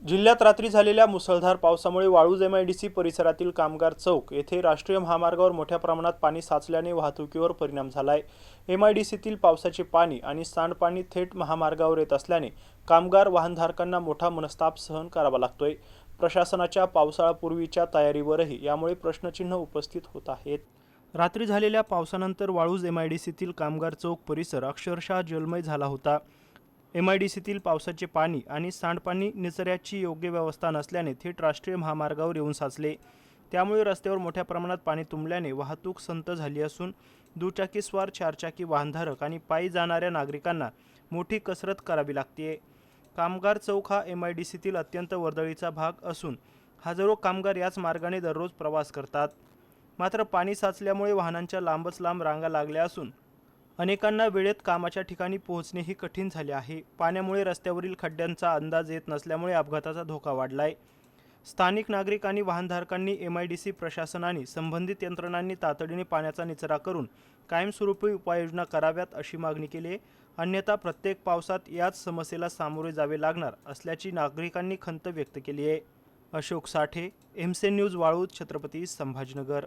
जिल्ह्यात रात्री झालेल्या मुसळधार पावसामुळे वाळूज एमआयडीसी परिसरातील कामगार चौक येथे राष्ट्रीय महामार्गावर मोठ्या प्रमाणात पाणी साचल्याने वाहतुकीवर परिणाम झालाय। एमआयडीसीतील पावसाचे पाणी आणि सांडपाणी थेट महामार्गावर येत असल्याने कामगार वाहनधारकांना मोठा मनस्ताप सहन करावा लागतोय। प्रशासनाच्या पावसाळ्यापूर्वीच्या तयारीवरही यामुळे प्रश्नचिन्ह उपस्थित होत आहेत। रात्री झालेल्या पावसानंतर वाळूज एमआयडीसीतील कामगार चौक परिसर अक्षरशः जलमय झाला होता। एमआयडीसीतील पावसाचे पाणी आणि सांडपाणी निचऱ्याची योग्य व्यवस्था नसल्याने थेट राष्ट्रीय महामार्गावर येऊन साचले। त्यामुळे रस्त्यावर मोठ्या प्रमाणात पाणी तुंबल्याने वाहतूक संथ झाली असून दुचाकीस्वार, चारचाकी वाहनधारक आणि पायी जाणाऱ्या नागरिकांना मोठी कसरत करावी लागते। कामगार चौक हा एमआयडीसीतील अत्यंत वर्दळीचा भाग असून हजारो कामगार याच मार्गाने दररोज प्रवास करतात। मात्र पाणी साचल्यामुळे वाहनांच्या लांबच लांब रांगा लागल्या असून अनेकांना वेळेत कामाच्या ठिकाणी पोहोचणेही कठीण झाले आहे। पाण्यामुळे रस्त्यावरील खड्ड्यांचा अंदाज येत नसल्यामुळे अपघाताचा धोका वाढलाय। स्थानिक नागरिक आणि वाहनधारकांनी एमआयडीसी प्रशासनाने संबंधित यंत्रणांनी तातडीने पाण्याचा निचरा करून कायमस्वरूपी उपाययोजना कराव्यात अशी मागणी केली आहे। अन्यथा प्रत्येक पावसात याच समस्येला सामोरे जावे लागणार असल्याची नागरिकांनी खंत व्यक्त केली आहे। अशोक साठे, एमसेन न्यूज, वाळूज, छत्रपती संभाजीनगर।